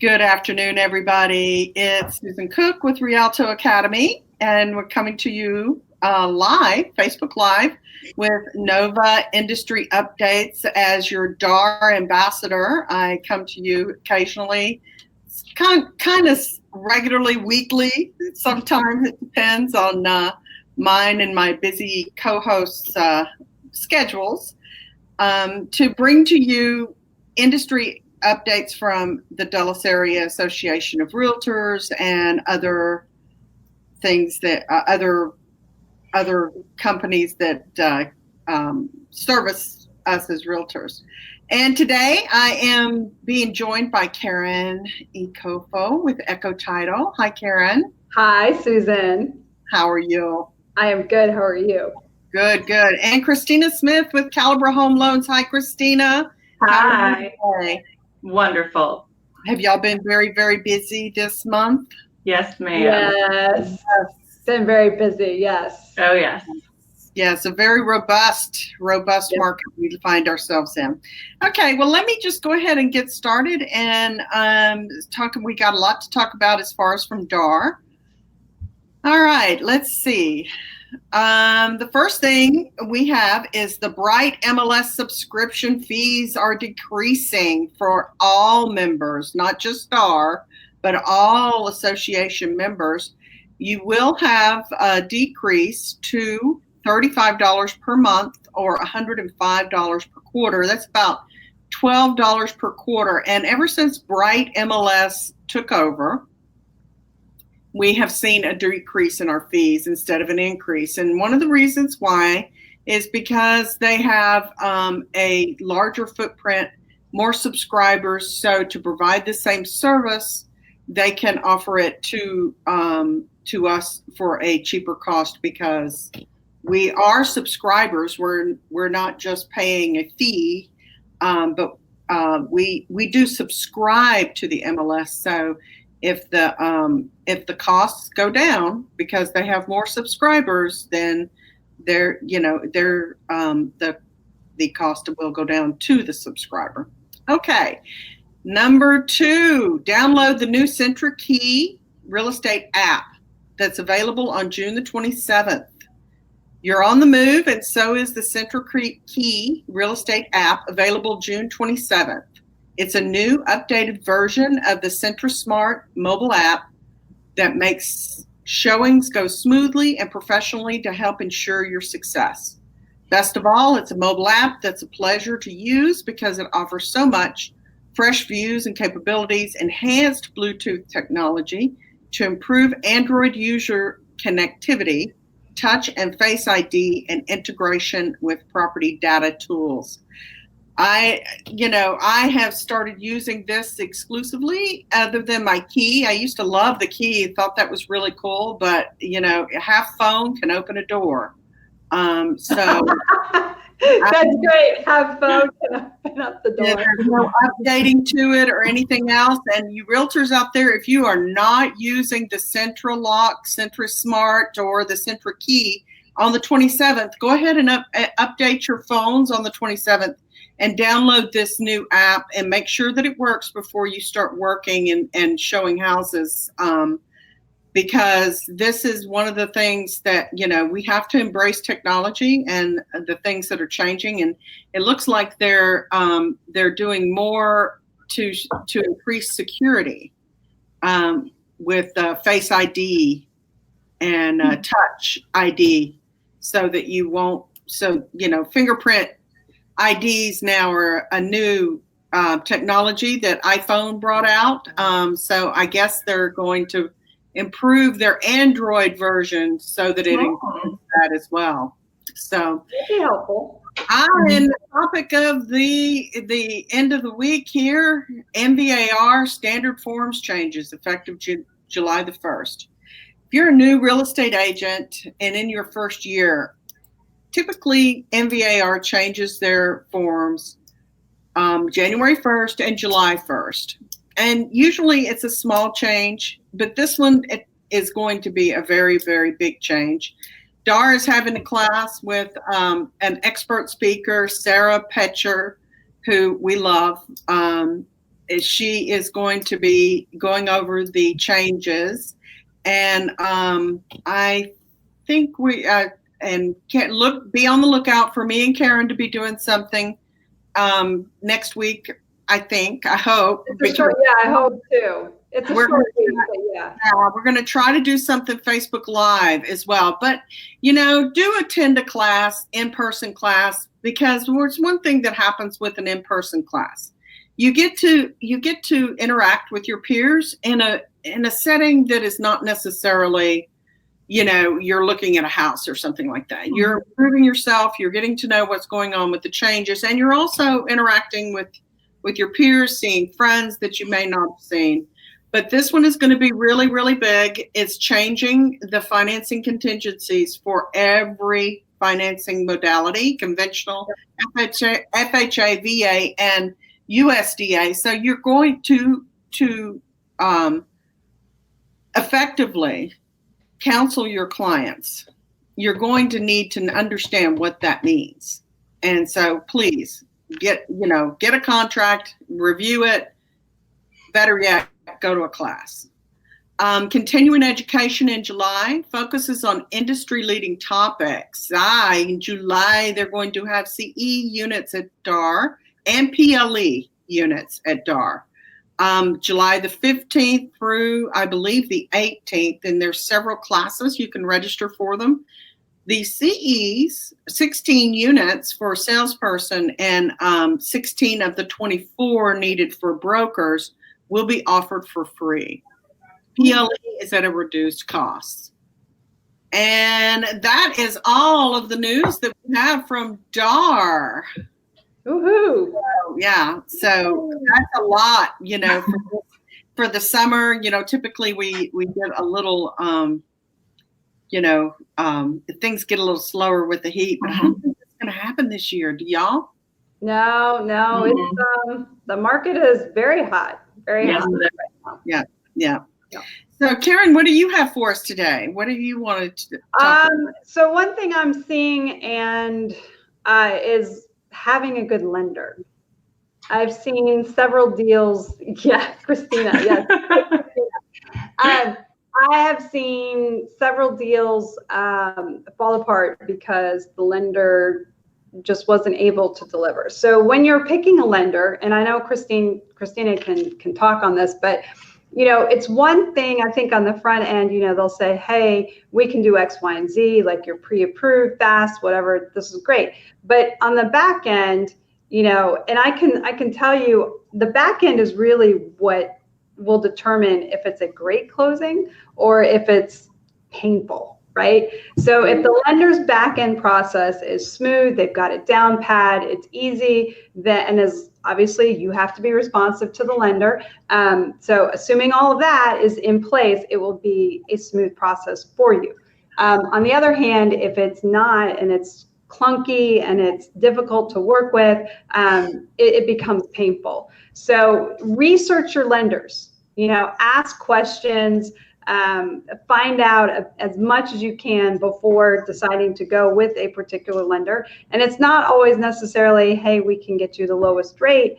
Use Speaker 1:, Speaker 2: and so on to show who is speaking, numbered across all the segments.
Speaker 1: Good afternoon, everybody. It's Susan Cook with Rialto Academy, and we're coming to you live, Facebook Live, with Nova Industry Updates. As your Daar ambassador, I come to you occasionally, kind of regularly, weekly. Sometimes it depends on mine and my busy co-hosts' schedules, to bring to you industry updates from the Dulles Area Association of Realtors and other things that other companies that service us as realtors. And today I am being joined by Karen Ekofo with Ekko Title. Hi, Karen.
Speaker 2: Hi, Susan.
Speaker 1: How are you?
Speaker 2: I am good. How are you?
Speaker 1: Good, good. And Christina Smith with Caliber Home Loans. Hi, Christina.
Speaker 3: Hi. Wonderful.
Speaker 1: Have y'all been very, very busy this month?
Speaker 3: Yes, ma'am.
Speaker 2: Yes. Been very busy. Yes.
Speaker 3: Oh, yes.
Speaker 1: Yes, a very robust market we find ourselves in. Okay, well, let me just go ahead and get started and we got a lot to talk about as far as from Daar. All right, let's see. The first thing we have is the Bright MLS subscription fees are decreasing for all members, not just Daar, but all association members. You will have a decrease to $35 per month or $105 per quarter. That's about $12 per quarter. And ever since Bright MLS took over, we have seen a decrease in our fees instead of an increase. And one of the reasons why is because they have a larger footprint, more subscribers. So to provide the same service, they can offer it to us for a cheaper cost because we are subscribers. We're not just paying a fee, but we do subscribe to the MLS. So if the costs go down because they have more subscribers, then the cost will go down to the subscriber. Okay, number 2, download the new Centra Key real estate app that's available on June the 27th. You're on the move, and so is the Centra Key real estate app, available June 27th. It's a new updated version of the Centra Smart mobile app that makes showings go smoothly and professionally to help ensure your success. Best of all, it's a mobile app that's a pleasure to use because it offers so much: fresh views and capabilities, enhanced Bluetooth technology to improve Android user connectivity, touch and face ID, and integration with property data tools. I have started using this exclusively other than my key. I used to love the key, thought that was really cool, but half phone can open a door. So
Speaker 2: that's great. Have phone can open up the door.
Speaker 1: There's no updating to it or anything else. And you realtors out there, if you are not using the Centra Lock, Centra Smart, or the Centra Key on the 27th, go ahead and update your phones on the 27th. And download this new app and make sure that it works before you start working and showing houses, because this is one of the things that, we have to embrace technology and the things that are changing. And it looks like they're doing more to increase security with Face ID and Touch ID, so that you won't. So fingerprint IDs now are a new technology that iPhone brought out. So I guess they're going to improve their Android version so that it includes that as well. So
Speaker 2: that'd be helpful.
Speaker 1: In the topic of the end of the week here, MVAR standard forms changes effective July the 1st. If you're a new real estate agent and in your first year, typically, MVAR changes their forms January 1st and July 1st. And usually it's a small change, but this one is going to be a very, very big change. Daar is having a class with an expert speaker, Sarah Petcher, who we love. she is going to be going over the changes, and I think we and can be on the lookout for me and Karen to be doing something next week. I hope.
Speaker 2: I hope too. It's a short week, but yeah.
Speaker 1: We're going to try to do something Facebook Live as well. But, do attend a class, in-person class, because there's one thing that happens with an in-person class. You get to interact with your peers in a setting that is not necessarily, you're looking at a house or something like that. You're improving yourself. You're getting to know what's going on with the changes, and you're also interacting with your peers, seeing friends that you may not have seen. But this one is going to be really, really big. It's changing the financing contingencies for every financing modality, conventional, FHA, VA, and USDA. So you're going to effectively counsel your clients. You're going to need to understand what that means. And so please get a contract, review it. Better yet, go to a class. Continuing education in July focuses on industry-leading topics. In July, they're going to have CE units at Daar and PLE units at Daar. July the 15th through, I believe, the 18th, and there's several classes. You can register for them. The CEs, 16 units for a salesperson and 16 of the 24 needed for brokers, will be offered for free. PLE is at a reduced cost. And that is all of the news that we have from Daar.
Speaker 2: Woohoo!
Speaker 1: So that's a lot, for the summer. Typically we get a little, things get a little slower with the heat, but I don't think it's going to happen this year. Do y'all?
Speaker 2: No, it's the market is very hot. Very hot right now.
Speaker 1: Yeah. So Karen, what do you have for us today? What do you want to talk about?
Speaker 2: So one thing I'm seeing and is having a good lender. I've seen several deals. Yeah, Christina. Yes. I have seen several deals fall apart because the lender just wasn't able to deliver. So when you're picking a lender, and I know Christina can talk on this, but it's one thing I think on the front end, they'll say, hey, we can do X, Y, and Z, like you're pre-approved, fast, whatever, this is great. But on the back end, and I can tell you the back end is really what will determine if it's a great closing or if it's painful. Right? So if the lender's back end process is smooth, they've got it down pat, it's easy, and as obviously you have to be responsive to the lender. So assuming all of that is in place, it will be a smooth process for you. On the other hand, if it's not and it's clunky and it's difficult to work with, it becomes painful. So research your lenders, ask questions. Find out as much as you can before deciding to go with a particular lender. And it's not always necessarily, hey, we can get you the lowest rate,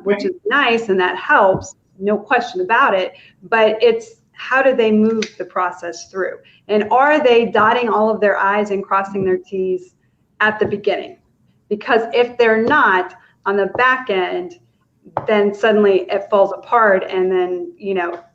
Speaker 2: which is nice and that helps, no question about it. But it's how do they move the process through? And are they dotting all of their I's and crossing their T's at the beginning? Because if they're not on the back end, then suddenly it falls apart and then,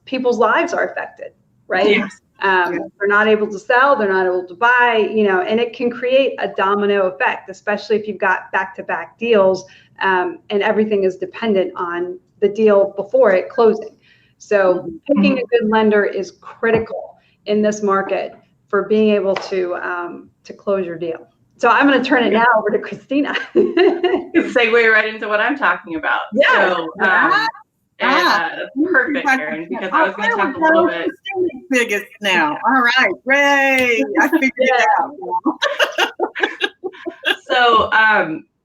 Speaker 2: people's lives are affected, right?
Speaker 1: Yes.
Speaker 2: They're not able to sell, they're not able to buy, and it can create a domino effect, especially if you've got back-to-back deals and everything is dependent on the deal before it closing. So picking a good lender is critical in this market for being able to close your deal. So I'm going to turn it now over to Christina.
Speaker 3: Segue right into what I'm talking about.
Speaker 2: Yeah.
Speaker 3: So, perfect, Karen, because I was going to talk a little bit.
Speaker 1: Biggest now. All right, Ray. I figured it out.
Speaker 3: So,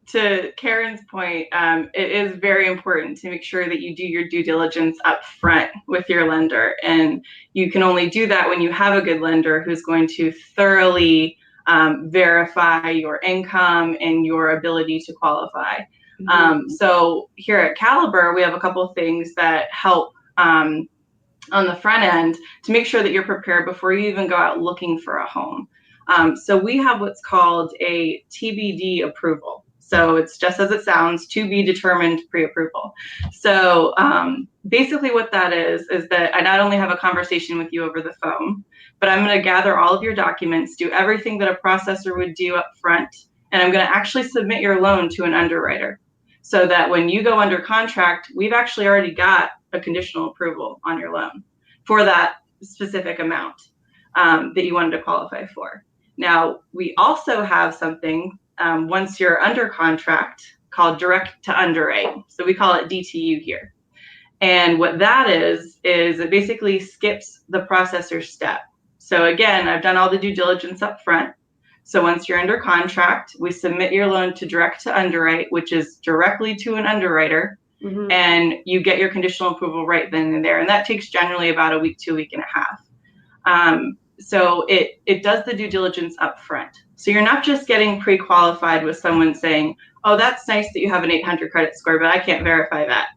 Speaker 3: to Karen's point, it is very important to make sure that you do your due diligence up front with your lender. And you can only do that when you have a good lender who's going to thoroughly verify your income and your ability to qualify. So here at Caliber, we have a couple of things that help on the front end to make sure that you're prepared before you even go out looking for a home. So we have what's called a TBD approval. So it's just as it sounds, to be determined pre-approval. So basically what that is that I not only have a conversation with you over the phone, but I'm going to gather all of your documents, do everything that a processor would do up front, and I'm going to actually submit your loan to an underwriter so that when you go under contract, we've actually already got a conditional approval on your loan for that specific amount that you wanted to qualify for. Now, we also have something once you're under contract called direct to underwrite. So we call it DTU here. And what that is it basically skips the processor step. So again, I've done all the due diligence up front. So once you're under contract, we submit your loan to direct to underwrite, which is directly to an underwriter, and you get your conditional approval right then and there. And that takes generally about a week to a week and a half. So it does the due diligence up front. So you're not just getting pre-qualified with someone saying, oh, that's nice that you have an 800 credit score, but I can't verify that.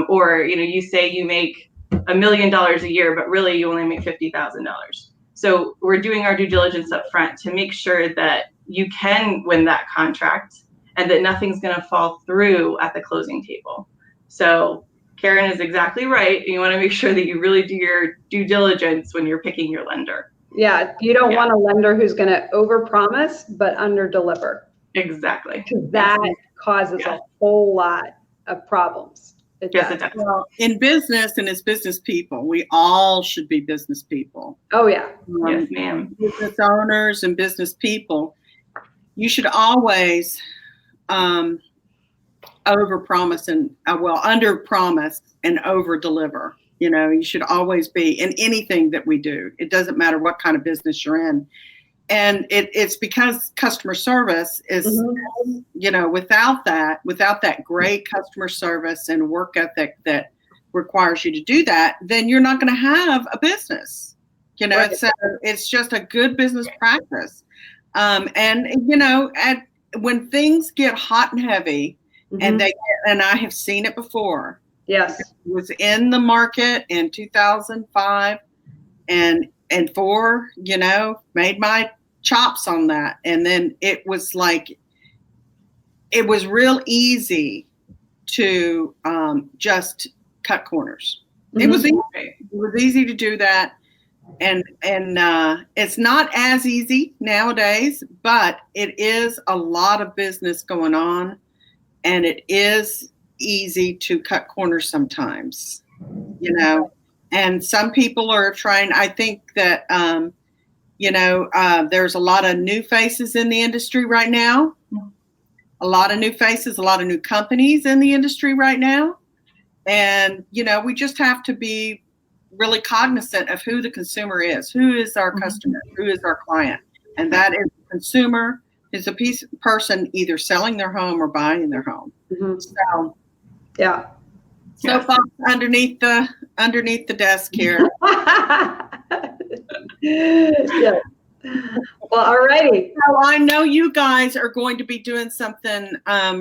Speaker 3: Or, you say you make $1 million a year, but really you only make $50,000. So we're doing our due diligence up front to make sure that you can win that contract and that nothing's going to fall through at the closing table. So Karen is exactly right. You want to make sure that you really do your due diligence when you're picking your lender.
Speaker 2: Yeah, you don't want a lender who's going to overpromise but underdeliver.
Speaker 3: Exactly.
Speaker 2: That causes a whole lot of problems.
Speaker 3: It does.
Speaker 1: Well, in business and as business people, we all should be business people.
Speaker 2: Oh, yeah.
Speaker 3: Yes, ma'am.
Speaker 1: Business owners and business people, you should always overpromise and underpromise and overdeliver. You should always be in anything that we do. It doesn't matter what kind of business you're in. And it's because customer service is, without that great customer service and work ethic that requires you to do that, then you're not going to have a business.
Speaker 2: Right.
Speaker 1: So it's just a good business practice. When things get hot and heavy, and I have seen it before.
Speaker 2: Yes.
Speaker 1: It was in the market in 2005 and 4, made my chops on that. And then it was real easy to just cut corners. It was easy. It was easy to do that. And it's not as easy nowadays, but it is a lot of business going on, and it is easy to cut corners sometimes, and some people are trying. I think that, there's a lot of new faces in the industry right now, a lot of new faces, a lot of new companies in the industry right now. And, we just have to be really cognizant of who the consumer is, who is our customer, who is our client. And that is the consumer is a person either selling their home or buying their home. So,
Speaker 2: yeah.
Speaker 1: Soapbox underneath the desk here.
Speaker 2: Yeah. Well, alrighty.
Speaker 1: So I know you guys are going to be doing something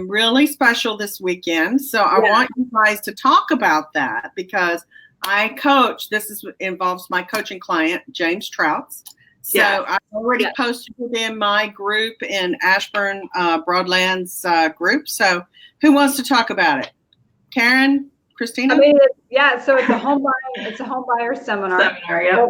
Speaker 1: really special this weekend. So I want you guys to talk about that because I coach. This involves my coaching client, James Trouts. So I already posted it in my group in Ashburn Broadlands group. So who wants to talk about it? Karen, Christina?
Speaker 2: So it's a home buyer seminar.
Speaker 3: Yeah.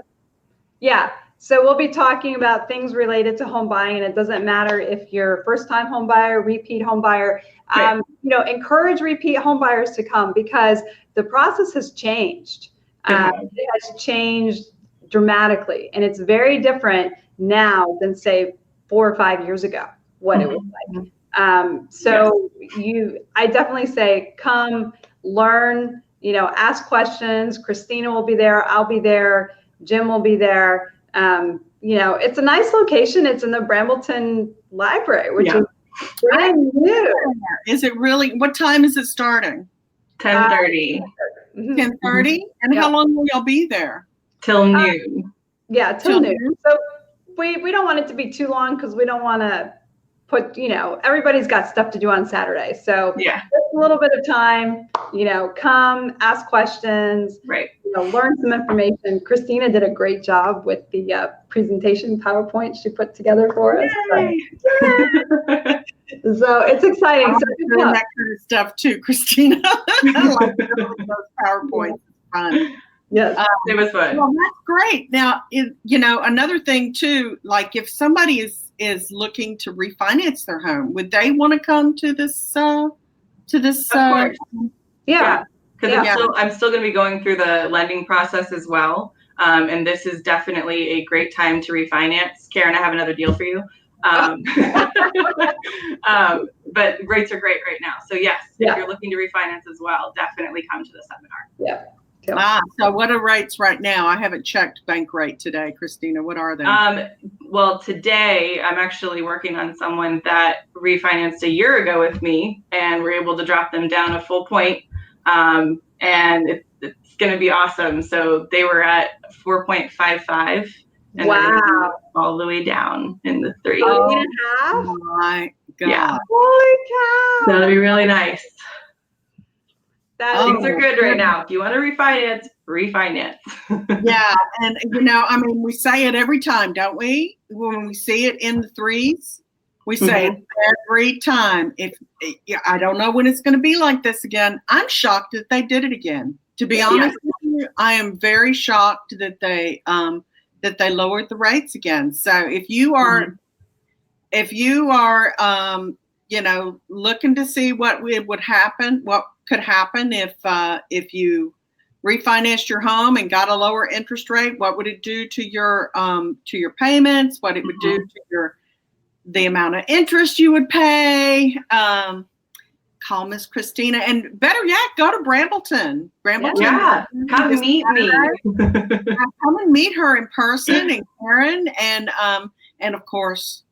Speaker 2: Yeah. So we'll be talking about things related to home buying, and it doesn't matter if you're a first-time home buyer, repeat home buyer.
Speaker 3: Right.
Speaker 2: Encourage repeat home buyers to come because the process has changed. It has changed dramatically, and it's very different now than say 4 or 5 years ago. What it was like. I definitely say come learn. Ask questions. Christina will be there. I'll be there. Jim will be there. It's a nice location. It's in the Brambleton Library, which is brand new.
Speaker 1: Is it really? What time is it starting?
Speaker 3: 10:30.
Speaker 1: 10:30? And how long will y'all be there?
Speaker 3: Till noon.
Speaker 2: Yeah, till noon. So we don't want it to be too long because we don't want to put, everybody's got stuff to do on Saturday. So
Speaker 3: Yeah.
Speaker 2: just a little bit of time, come ask questions,
Speaker 3: Right.
Speaker 2: Learn some information. Christina did a great job with the presentation PowerPoint she put together for us. So it's exciting.
Speaker 1: I'm
Speaker 2: So
Speaker 1: doing that kind of stuff too, Christina. I like those PowerPoints. It's fun.
Speaker 2: Yes,
Speaker 3: it was fun.
Speaker 1: Well, that's great. Now, another thing too, like if somebody is looking to refinance their home, would they want to come to this?
Speaker 3: Of course.
Speaker 2: Yeah.
Speaker 3: Because I'm still going to be going through the lending process as well. And this is definitely a great time to refinance. Karen, I have another deal for you. But rates are great right now. So yes, if you're looking to refinance as well, definitely come to the seminar.
Speaker 2: Yeah.
Speaker 1: So what are rates right now? I haven't checked bank rate today, Christina. What are they?
Speaker 3: Well, today I'm actually working on someone that refinanced a year ago with me, and we're able to drop them down a full point. And it's going to be awesome. So they were at 4.55. And
Speaker 2: wow.
Speaker 3: All the way down in the 3.
Speaker 2: Oh
Speaker 1: my God.
Speaker 3: Yeah.
Speaker 2: Holy cow.
Speaker 3: So that'll be really nice.
Speaker 2: Things
Speaker 3: are good right now. If you want to refinance, refinance.
Speaker 1: Yeah. And, we say it every time, don't we? When we see it in the 3s, we say it every time. I don't know when it's going to be like this again. I'm shocked that they did it again. To be honest with you, I am very shocked that they lowered the rates again. So if you are, looking to see what could happen if you refinanced your home and got a lower interest rate, what would it do to your payments? What it would do to the amount of interest you would pay? Call Miss Christina, and better yet, go to Brambleton.
Speaker 3: Yeah, come meet me.
Speaker 1: Come and meet her in person, and Karen, and of course,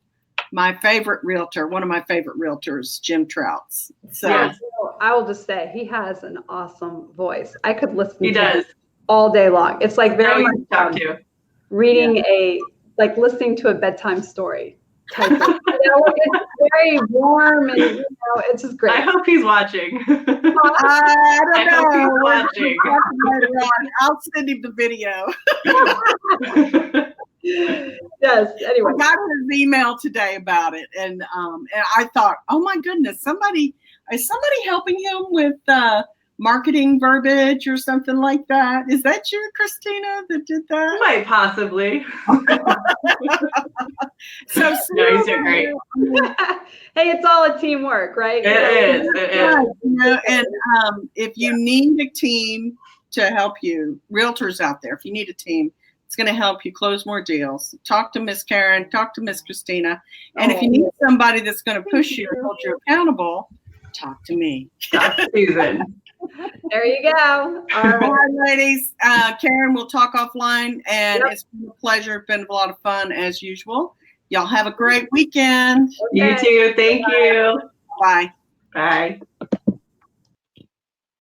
Speaker 1: my favorite realtor, one of my favorite realtors, Jim Trouts. So
Speaker 2: I will just say he has an awesome voice. I could listen
Speaker 3: to
Speaker 2: him all day long. It's like very much reading listening to a bedtime story. It's very warm and it's just great.
Speaker 3: I hope he's watching.
Speaker 1: I don't know.
Speaker 3: Hope he's watching.
Speaker 1: I'll send him the video.
Speaker 2: Yes. Anyway,
Speaker 1: I got his email today about it, and I thought, oh my goodness, is somebody helping him with marketing verbiage or something like that? Is that you, Christina, that did that?
Speaker 3: Might possibly.
Speaker 1: So
Speaker 3: no, you're great.
Speaker 2: Hey, it's all a teamwork, right?
Speaker 3: It is.
Speaker 1: And if you need a team to help you, realtors out there, if you need a team, it's going to help you close more deals. Talk to Miss Karen, talk to Miss Christina. And if you need somebody that's going to push you and hold you accountable, talk to me.
Speaker 3: Susan.
Speaker 2: There you go.
Speaker 1: All right, ladies. Karen, we'll talk offline, and it's been a pleasure. It's been a lot of fun as usual. Y'all have a great weekend.
Speaker 3: You too. Thank you.
Speaker 1: Bye.
Speaker 3: Bye.